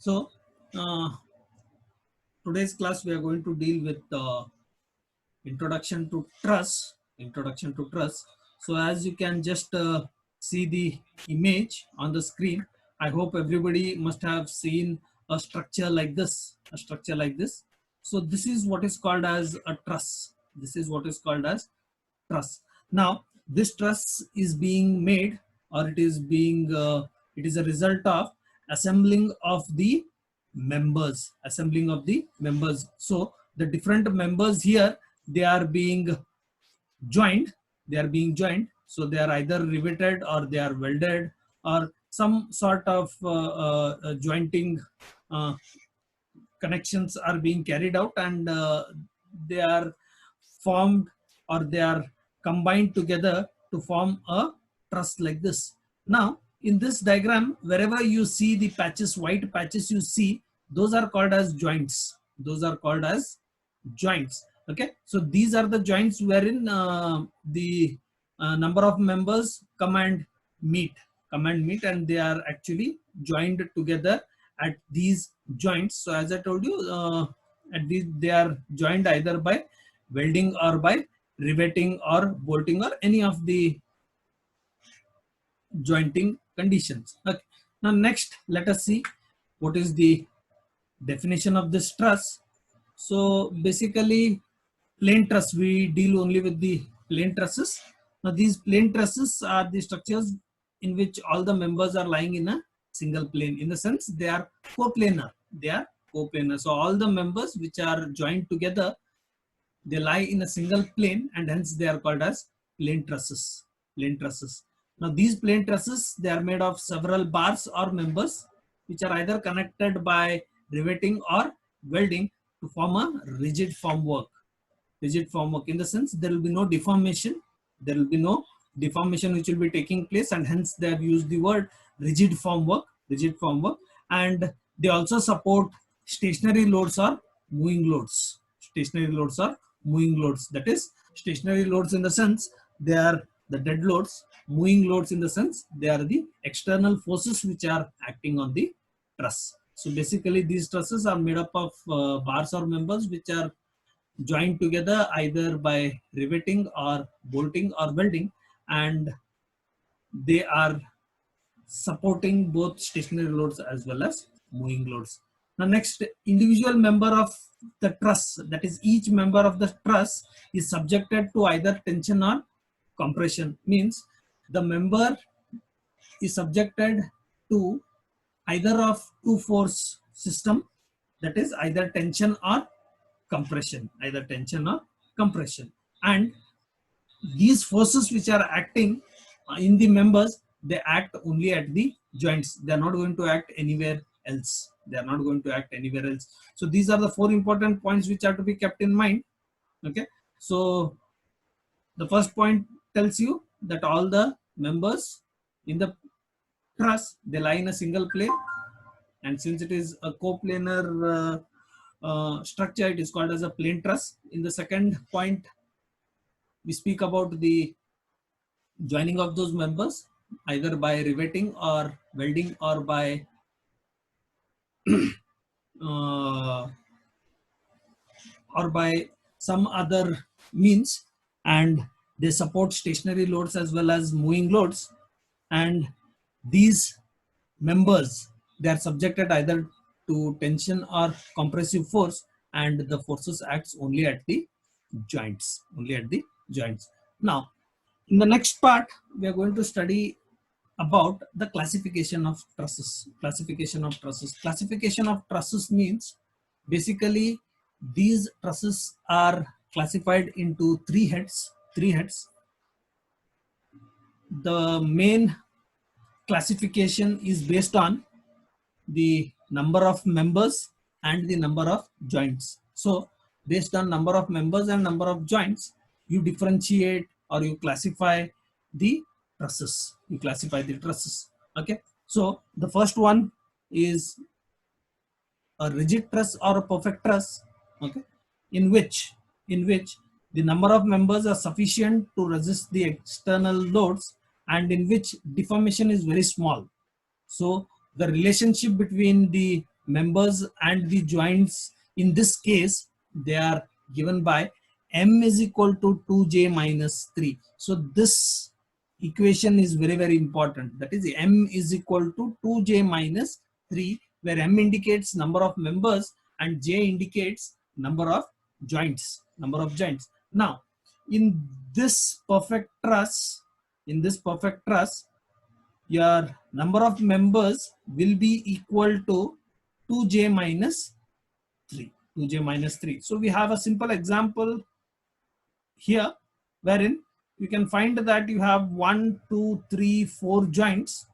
So today's class we are going to deal with introduction to trust. Introduction to trust. So as you can just see the image on the screen, I hope everybody must have seen a structure like this. A structure like this. So this is what is called as a truss. This is what is called as truss. Now this truss is being made, or it is being it is a result of assembling of the members. So the different members here, they are being joined. So they are either riveted or they are welded, or some sort of jointing uh, connections are being carried out, and they are formed, or they are combined together to form a truss like this. Now in this diagram, wherever you see the patches, white patches you see, those are called as joints. Those are called as joints. Okay, so these are the joints wherein the number of members come and meet, and they are actually joined together at these joints. So as I told you, at these they are joined either by welding or by riveting or bolting or any of the jointing conditions. Okay. Now next, let us see what is the definition of this truss. So basically, plain truss, we deal only with the plain trusses. Now these plain trusses are the structures in which all the members are lying in a single plane. In the sense, they are coplanar. They are coplanar. So all the members which are joined together, they lie in a single plane, and hence they are called as plain trusses. Plain trusses. Now these plain trusses, they are made of several bars or members which are either connected by riveting or welding to form a rigid formwork. Rigid formwork, in the sense there will be no deformation. There will be no deformation which will be taking place, and hence they have used the word rigid formwork. Rigid formwork, and they also support stationary loads or moving loads. Stationary loads or moving loads. That is, stationary loads in the sense they are the dead loads. Moving loads in the sense they are the external forces which are acting on the truss. So basically, these trusses are made up of bars or members which are joined together either by riveting or bolting or welding, and they are supporting both stationary loads as well as moving loads. Now next, individual member of the truss, that is each member of the truss is subjected to either tension or compression. Means the member is subjected to either of two force system, that is either tension or compression, and these forces which are acting in the members, they act only at the joints. They are not going to act anywhere else. So these are the four important points which are to be kept in mind. Okay, so the first point tells you that all the members in the truss, they lie in a single plane, and since it is a coplanar structure, it is called as a plain truss. In the second point, we speak about the joining of those members either by riveting or welding or by uh, some other means, and they support stationary loads as well as moving loads, and these members, they are subjected either to tension or compressive force, and the forces acts only at the joints. Now in the next part, we are going to study about the classification of trusses. Classification of trusses means basically these trusses are classified into three heads. The main classification is based on the number of members and the number of joints. So based on number of members and number of joints, you differentiate or you classify the trusses. Okay, so the first one is a rigid truss or a perfect truss. Okay, in which the number of members are sufficient to resist the external loads, and in which deformation is very small. So the relationship between the members and the joints, in this case, they are given by m is equal to 2j minus 3. So this equation is very, very important. That is, m is equal to 2j minus 3, where m indicates number of members and j indicates number of joints. Now, in this perfect truss, your number of members will be equal to 2j minus 3. So we have a simple example here, wherein you can find that you have 1, 2, 3, 4 joints,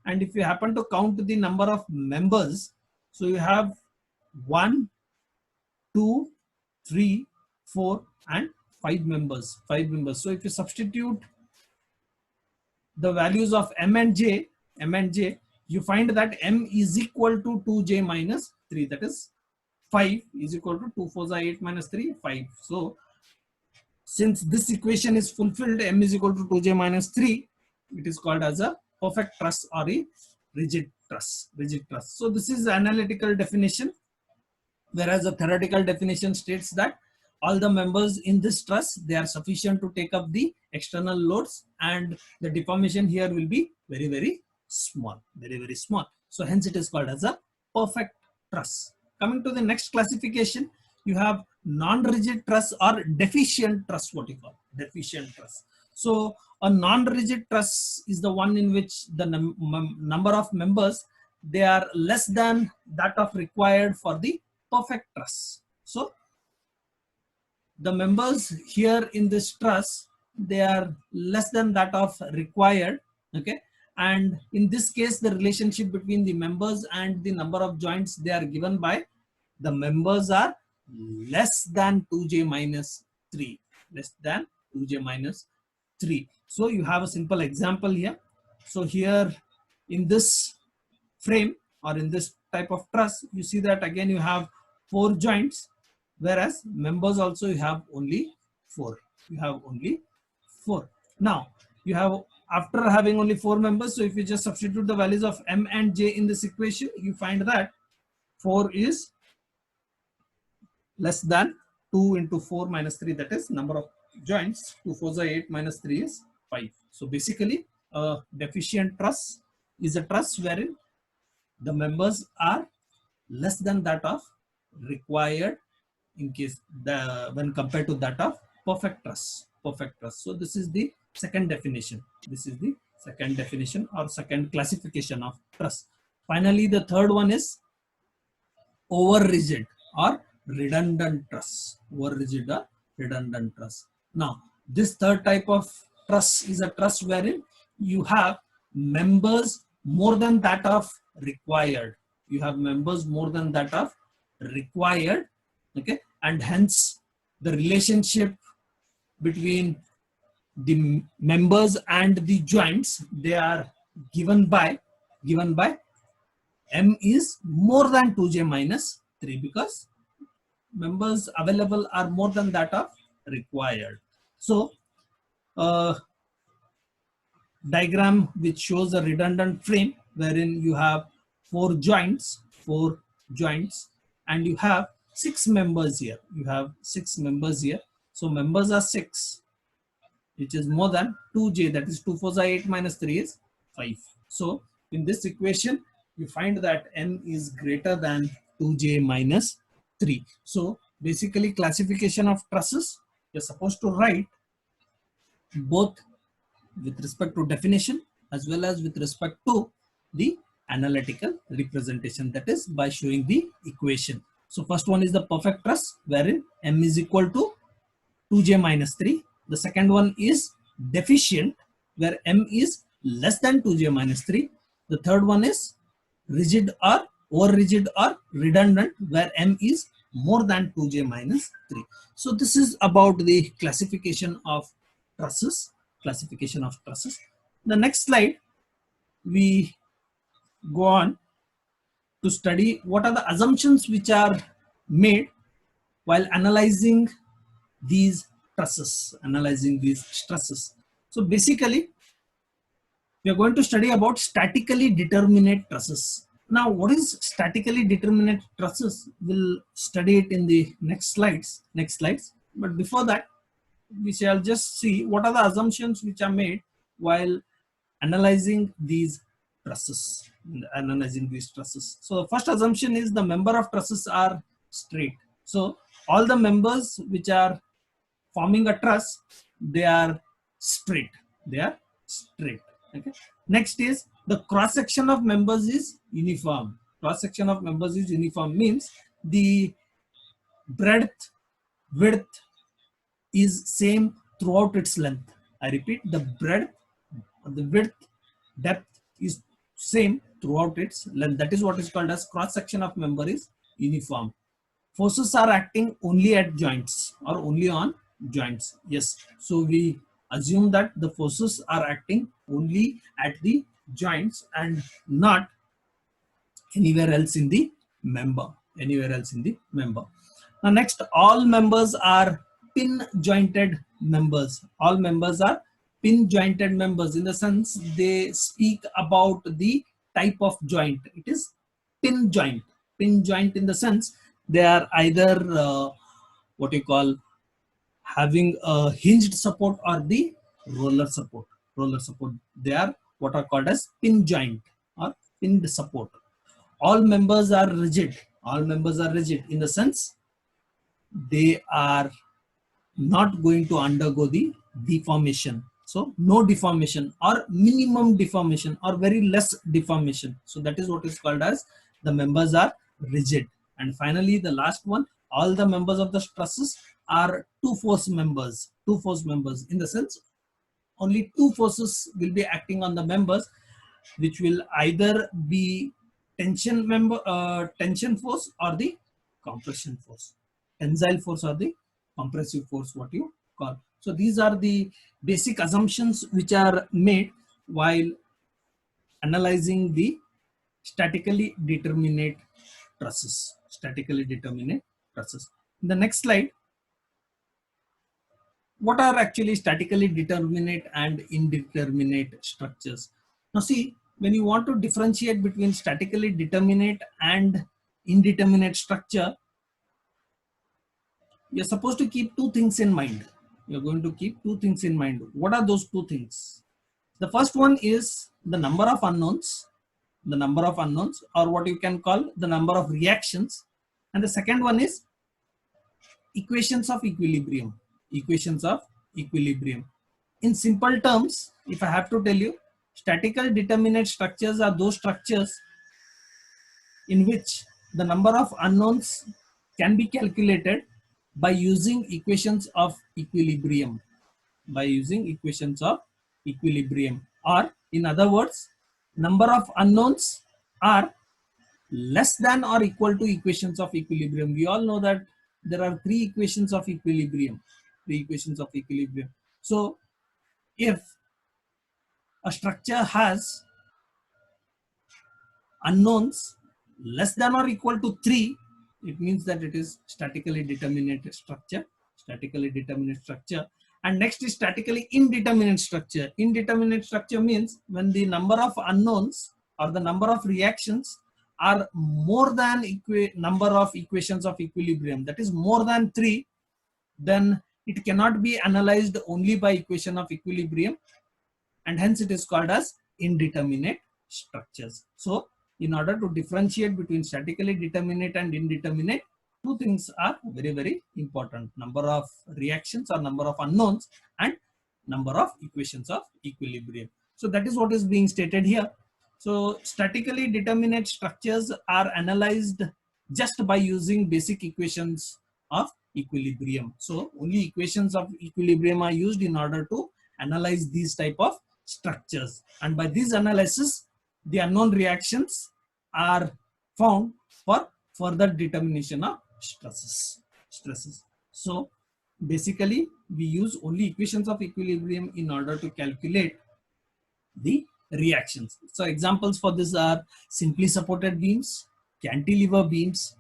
and if you happen to count the number of members, so you have 1, 2, 3, 4, and 5 members. So if you substitute the values of m and j, you find that m is equal to 2j minus 3. That is 5 is equal to 2 4 8 minus 3, 5. So since this equation is fulfilled, m is equal to 2j minus 3, it is called as a perfect truss or a rigid truss. So this is the analytical definition, whereas the theoretical definition states that all the members in this truss, they are sufficient to take up the external loads, and the deformation here will be very, very small. So hence it is called as a perfect truss. Coming to the next classification, you have non-rigid truss or deficient truss, what you call deficient truss. So a non-rigid truss is the one in which the number of members, they are less than that of required for the perfect truss. So the members here in this truss, they are less than that of required, okay, and in this case the relationship between the members and the number of joints, they are given by the members are less than 2j minus 3, So you have a simple example here. So here in this frame or in this type of truss, you see that again you have 4 joints, whereas members also you have only 4. Now you have, after having only 4 members, so if you just substitute the values of m and j in this equation, you find that 4 is less than 2 into 4 minus 3, that is number of joints. 2 4 8 minus 3 is 5. So basically a deficient truss is a truss wherein the members are less than that of required in case when compared to that of perfect truss. So this is the second definition. Or second classification of truss. Finally, the third one is over rigid or redundant truss. Now, this third type of truss is a truss wherein you have members more than that of required. Okay, and hence the relationship between the members and the joints, they are given by m is more than 2j minus 3, because members available are more than that of required. So diagram which shows a redundant frame wherein you have 4 joints, and you have 6 members here. So members are 6, which is more than 2j, that is 2 4 8 minus 3 is 5. So in this equation, you find that n is greater than 2j minus 3. So basically classification of trusses, you're supposed to write both with respect to definition as well as with respect to the analytical representation, that is by showing the equation. So first one is the perfect truss wherein m is equal to 2j minus 3. The second one is deficient where m is less than 2j minus 3. The third one is rigid or over rigid or redundant where m is more than 2j minus 3. So this is about the classification of trusses. The next slide, we go on to study what are the assumptions which are made while analyzing these trusses. So basically, we are going to study about statically determinate trusses. Now, what is statically determinate trusses? We'll study it in the next slides. But before that, we shall just see what are the assumptions which are made while analyzing these trusses. So the first assumption is the member of trusses are straight. So all the members which are forming a truss, they are straight. Okay. Next is the cross section of members is uniform. Cross section of members is uniform means the breadth, width is same throughout its length. I repeat, the breadth, the width, depth is same throughout its length. That is what is called as cross section of member is uniform. Forces are acting only at joints or only on joints. Yes, so we assume that the forces are acting only at the joints and not anywhere else in the member. Now next, all members are pin jointed members. All members are pin jointed members, in the sense they speak about the type of joint. It is pin joint. Pin joint in the sense they are either what you call having a hinged support or the roller support. They are what are called as pin joint or pinned support. All members are rigid. In the sense they are not going to undergo the deformation. So no deformation or minimum deformation or very less deformation. So that is what is called as the members are rigid. And finally, the last one, all the members of the trusses are two force members. In the sense only two forces will be acting on the members, which will either be tension force or the compression force. Tensile force or the compressive force, what you call. So these are the basic assumptions which are made while analyzing the statically determinate trusses. In the next slide, what are actually statically determinate and indeterminate structures? Now see, when you want to differentiate between statically determinate and indeterminate structure, you're supposed to keep two things in mind. You're going to keep two things in mind. What are those two things? The first one is the number of unknowns, or what you can call the number of reactions. And the second one is equations of equilibrium. In simple terms, if I have to tell you, statical determinate structures are those structures in which the number of unknowns can be calculated by using equations of equilibrium. Or in other words, number of unknowns are less than or equal to equations of equilibrium. We all know that there are three equations of equilibrium. So if a structure has unknowns less than or equal to 3, it means that it is statically determinate structure. And next is statically indeterminate structure. Indeterminate structure means when the number of unknowns or the number of reactions are more than number of equations of equilibrium, that is more than 3, then it cannot be analyzed only by equation of equilibrium, and hence it is called as indeterminate structures. So in order to differentiate between statically determinate and indeterminate, two things are very, very important: number of reactions or number of unknowns and number of equations of equilibrium. So that is what is being stated here. So statically determinate structures are analyzed just by using basic equations of equilibrium. So only equations of equilibrium are used in order to analyze these type of structures, and by this analysis the unknown reactions are found for further determination of stresses. So basically we use only equations of equilibrium in order to calculate the reactions. So examples for this are simply supported beams, cantilever beams,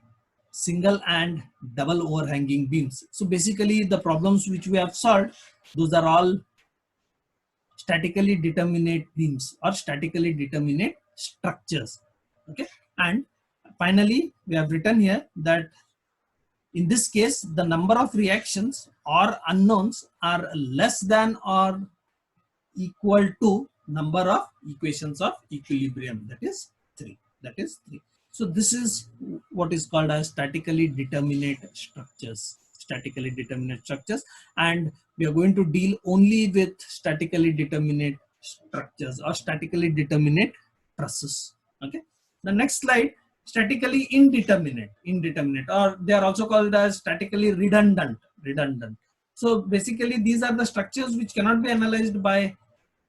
single and double overhanging beams. So basically the problems which we have solved, those are all statically determinate beams or statically determinate structures. Okay, And finally, we have written here that in this case, the number of reactions or unknowns are less than or equal to number of equations of equilibrium, that is 3. That is 3. So this is what is called as statically determinate structures. Statically determinate structures, and we are going to deal only with statically determinate structures or statically determinate trusses. Okay. The next slide, statically indeterminate, or they are also called as statically redundant. So basically these are the structures which cannot be analyzed by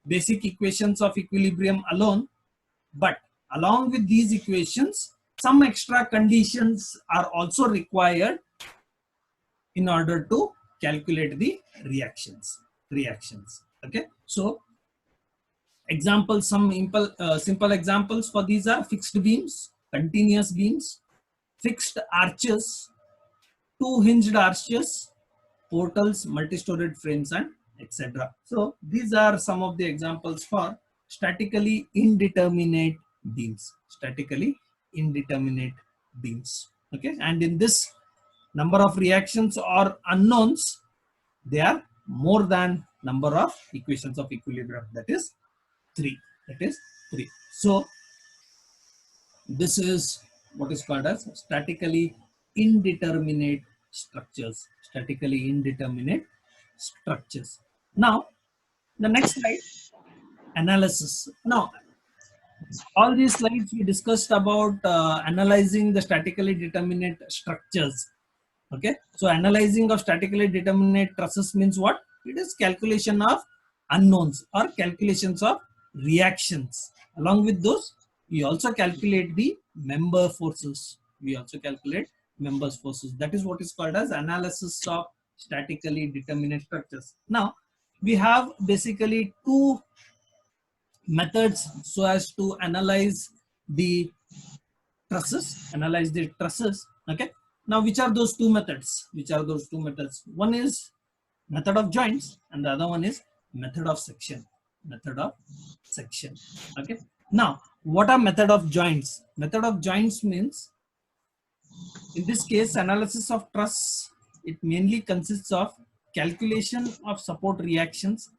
basic equations of equilibrium alone, but along with these equations, some extra conditions are also required in order to calculate the reactions. Okay. So examples, some simple examples for these are fixed beams, continuous beams, fixed arches, two hinged arches, portals, multi-storied frames, and etc. So these are some of the examples for statically indeterminate beams. Statically indeterminate beams. Okay, and in this, number of reactions or unknowns, they are more than number of equations of equilibrium. That is 3. That is 3. So this is what is called as statically indeterminate structures. Statically indeterminate structures. Now, the next slide, analysis. Now, all these slides we discussed about analyzing the statically determinate structures. Okay, so analyzing of statically determinate trusses means what? It is calculation of unknowns or calculations of reactions. Along with those, we also calculate the member forces. That is what is called as analysis of statically determinate structures. Now, we have basically two methods so as to analyze the trusses. Okay. Now, which are those two methods? One is method of joints, and the other one is method of section. Okay. Now, what are method of joints? Method of joints means, in this case, analysis of truss, it mainly consists of calculation of support reactions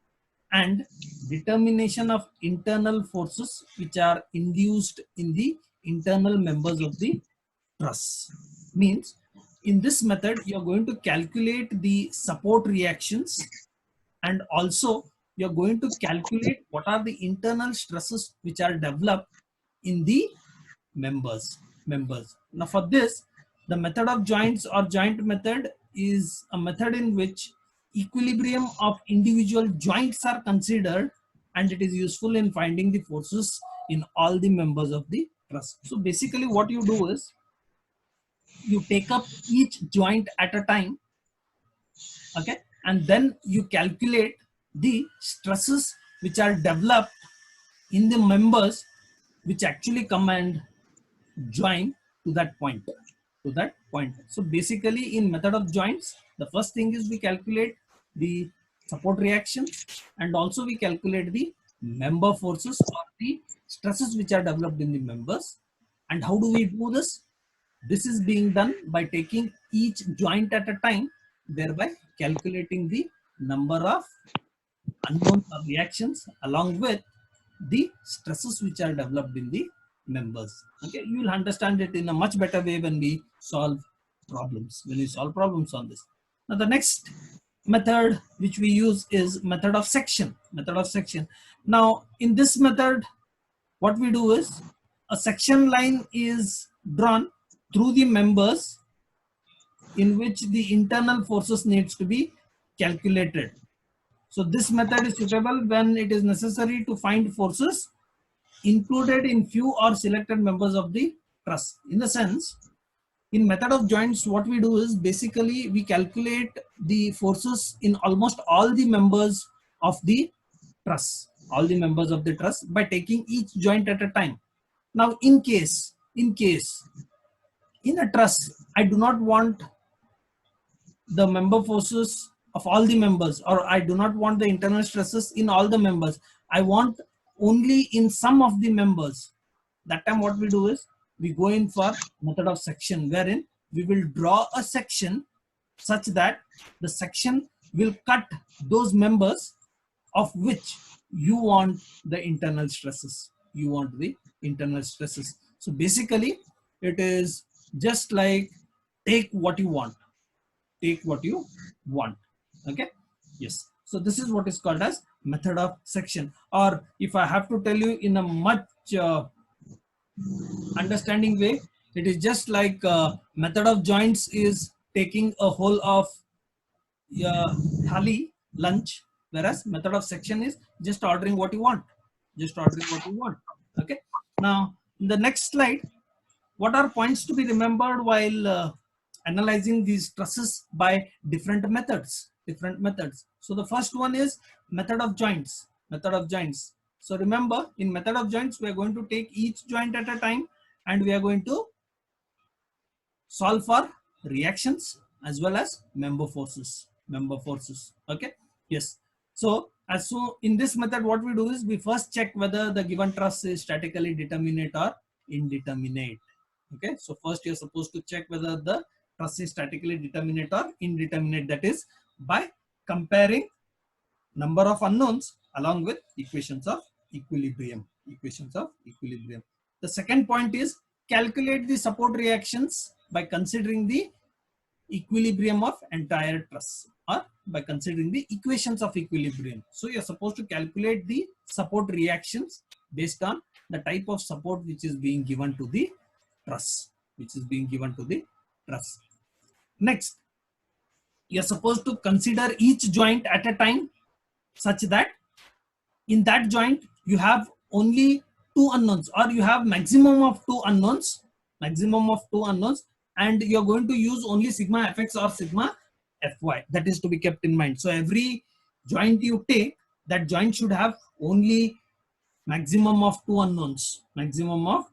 and determination of internal forces which are induced in the internal members of the truss. Means, in this method, you are going to calculate the support reactions, and also you are going to calculate what are the internal stresses which are developed in the members. Now, for this, the method of joints or joint method is a method in which equilibrium of individual joints are considered, and it is useful in finding the forces in all the members of the truss. So basically what you do is, you take up each joint at a time, okay, and then you calculate the stresses which are developed in the members which actually come and join to that point. So basically, in method of joints, the first thing is we calculate the support reactions, and also we calculate the member forces or the stresses which are developed in the members. And how do we do this? This is being done by taking each joint at a time, thereby calculating the number of unknown reactions along with the stresses which are developed in the members. Okay, you will understand it in a much better way when we solve problems, on this. Now, the next method which we use is method of section. Now, in this method, what we do is, a section line is drawn through the members in which the internal forces needs to be calculated. So this method is suitable when it is necessary to find forces included in few or selected members of the truss. In the sense, in method of joints, what we do is basically we calculate the forces in almost all the members of the truss, by taking each joint at a time. Now, in case in a truss, I do not want the member forces of all the members, or I do not want the internal stresses in all the members. I want only in some of the members. That time what we do is, we go in for method of section, wherein we will draw a section such that the section will cut those members of which you want the internal stresses. You want the internal stresses. So basically, it is just like take what you want. Take what you want. Okay. Yes. So this is what is called as method of section. Or if I have to tell you in a much understanding way, it is just like method of joints is taking a whole of thali lunch, whereas method of section is just ordering what you want. Just ordering what you want. Okay. Now, in the next slide, what are points to be remembered while analyzing these stresses by different methods? Different methods. So the first one is method of joints. Method of joints. So remember, in method of joints, we are going to take each joint at a time, and we are going to solve for reactions as well as member forces. Member forces. Okay. Yes. So in this method, what we do is we first check whether the given truss is statically determinate or indeterminate. Okay. So first you're supposed to check whether the truss is statically determinate or indeterminate. That is by comparing number of unknowns along with equations of equilibrium. Equations of equilibrium. The second point is calculate the support reactions by considering the equilibrium of entire truss, or by considering the equations of equilibrium. So you're supposed to calculate the support reactions based on the type of support which is being given to the truss. Which is being given to the truss. Next, you're supposed to consider each joint at a time such that in that joint you have only two unknowns, or you have maximum of two unknowns, and you're going to use only sigma fx or sigma fy. That is to be kept in mind. So every joint you take, that joint should have only maximum of two unknowns. Maximum of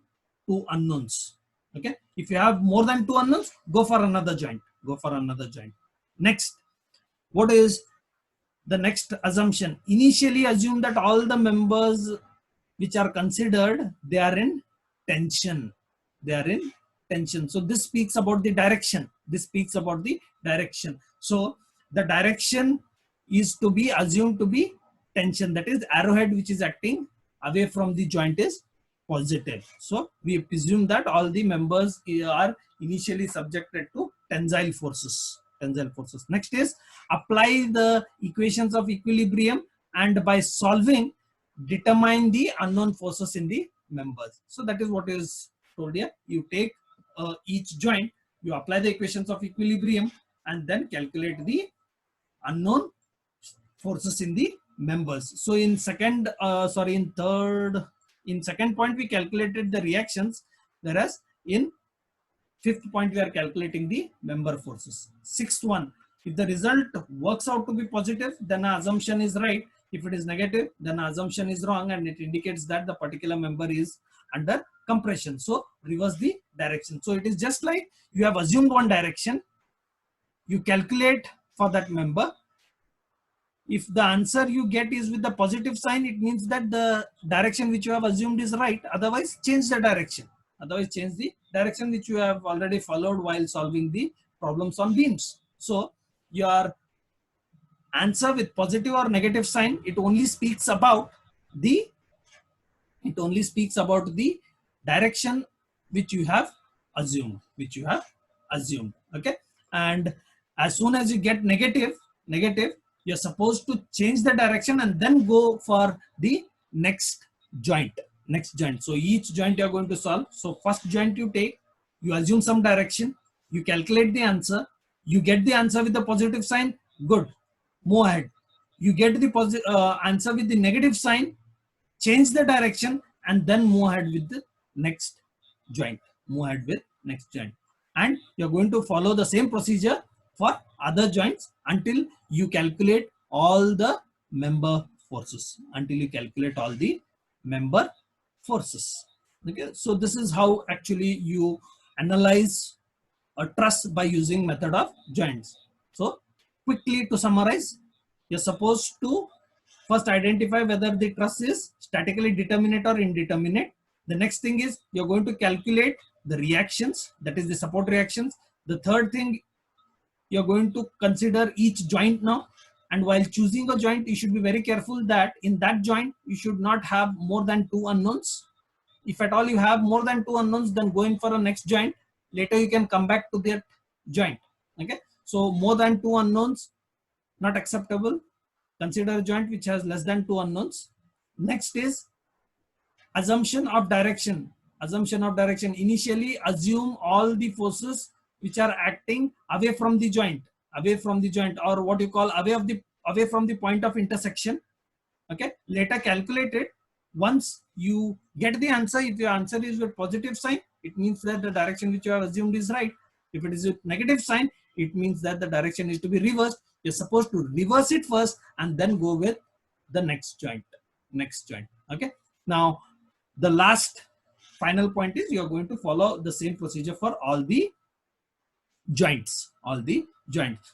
two unknowns. Okay. If you have more than two unknowns, go for another joint. Go for another joint. Next, what is the next assumption? Initially assume that all the members which are considered, they are in tension. They are in tension. So this speaks about the direction. This speaks about the direction. So the direction is to be assumed to be tension. That is, arrowhead which is acting away from the joint is positive. So we presume that all the members are initially subjected to tensile forces. Tensile forces. Next is apply the equations of equilibrium, and by solving, determine the unknown forces in the members. So that is what is told here. You take each joint, you apply the equations of equilibrium, and then calculate the unknown forces in the members. So in second point we calculated the reactions, whereas in fifth point we are calculating the member forces. Sixth one, if the result works out to be positive, then an assumption is right. If it is negative, then an assumption is wrong, and it indicates that the particular member is under compression. So reverse the direction. So it is just like you have assumed one direction, you calculate for that member. If the answer you get is with the positive sign, it means that the direction which you have assumed is right. Otherwise, change the direction. Otherwise, change the direction which you have already followed while solving the problems on beams. So your answer with positive or negative sign, it only speaks about the direction which you have assumed. Okay. And as soon as you get negative, you're supposed to change the direction and then go for the next joint. So each joint you're going to solve. So first joint you take, you assume some direction, you calculate the answer, you get the answer with the positive sign, good, move ahead. You get the answer with the negative sign, change the direction, and then move ahead with the next joint. And you're going to follow the same procedure for other joints until you calculate all the member forces. Okay, so this is how actually you analyze a truss by using method of joints. So quickly to summarize, you're supposed to first identify whether the truss is statically determinate or indeterminate. The next thing is you're going to calculate the reactions, that is the support reactions. The third thing, you're going to consider each joint now. And while choosing a joint, you should be very careful that in that joint, you should not have more than 2 unknowns. If at all you have more than 2 unknowns, then go in for a next joint. Later you can come back to that joint. Okay. So more than 2 unknowns, not acceptable. Consider a joint which has less than 2 unknowns. Next is assumption of direction. Assumption of direction. Initially assume all the forces which are acting away from the joint, or what you call away from the point of intersection. Okay. Later calculate it. Once you get the answer, if your answer is with positive sign, it means that the direction which you have assumed is right. If it is with negative sign, it means that the direction is to be reversed. You're supposed to reverse it first and then go with the next joint. Okay. Now the last final point is you're going to follow the same procedure for all the joints.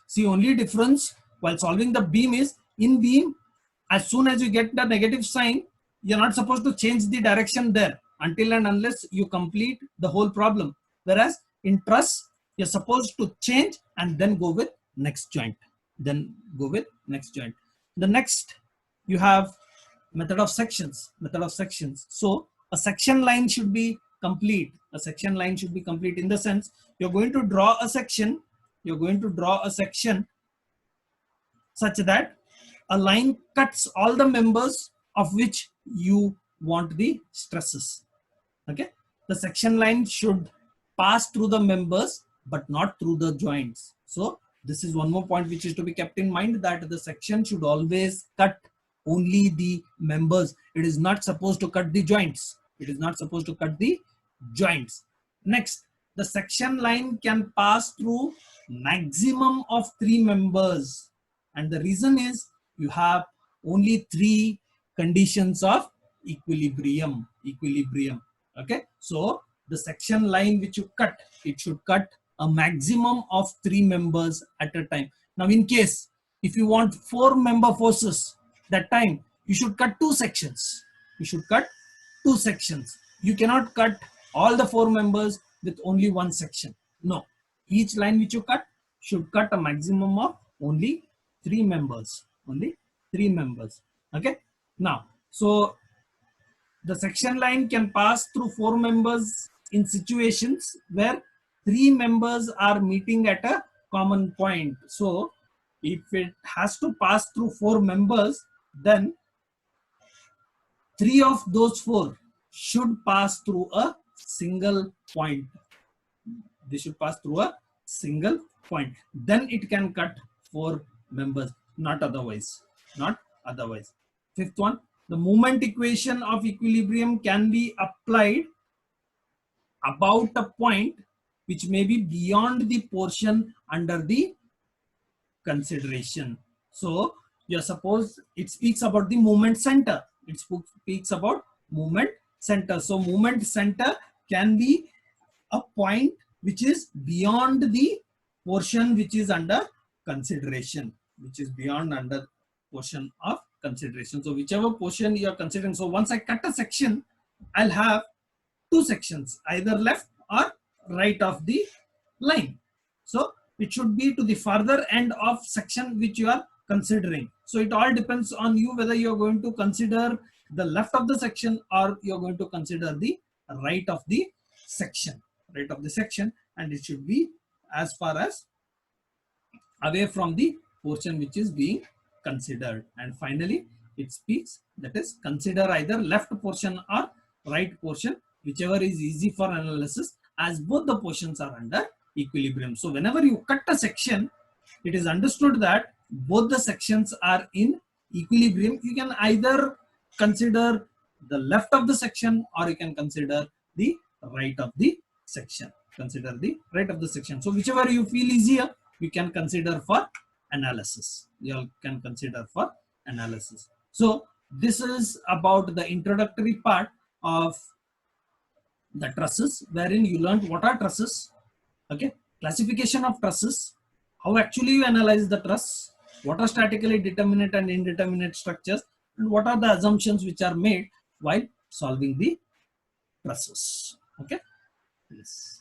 See, only difference while solving the beam is, in beam, as soon as you get the negative sign, you're not supposed to change the direction there until and unless you complete the whole problem. Whereas in truss, you're supposed to change and then go with next joint. The next, you have method of sections. So a section line should be complete. In the sense, you're going to draw a section. Such that a line cuts all the members of which you want the stresses. Okay. The section line should pass through the members but not through the joints. So this is one more point which is to be kept in mind, that the section should always cut only the members. It is not supposed to cut the joints. Next, the section line can pass through maximum of 3 members. And the reason is you have only 3 conditions of equilibrium. Okay. So the section line which you cut, it should cut a maximum of 3 members at a time. Now in case if you want 4 member forces, that time you should cut 2 sections. You cannot cut all the 4 members with only 1 section. No, each line which you cut should cut a maximum of only 3 members. Okay. Now, so the section line can pass through 4 members in situations where 3 members are meeting at a common point. So if it has to pass through 4 members, then 3 of those 4 should pass through a single point. Then it can cut 4 members, not otherwise. Fifth one, the moment equation of equilibrium can be applied about a point which may be beyond the portion under the consideration. So you suppose it speaks about the moment center. So moment center can be a point which is beyond the portion which is under consideration. So whichever portion you are considering. So once I cut a section, I'll have 2 sections, either left or right of the line. So it should be to the further end of section which you are considering. So it all depends on you whether you are going to consider the left of the section or you are going to consider the right of the section. And it should be as far as away from the portion which is being considered. And finally, it speaks, that is, consider either left portion or right portion, whichever is easy for analysis, as both the portions are under equilibrium. So whenever you cut a section, it is understood that both the sections are in equilibrium. You can either consider the left of the section or you can consider the right of the section. So whichever you feel easier, you can consider for analysis. So this is about the introductory part of the trusses, wherein you learned what are trusses, okay, classification of trusses, how actually you analyze the truss, what are statically determinate and indeterminate structures, and what are the assumptions which are made while solving the trusses. Okay. Yes.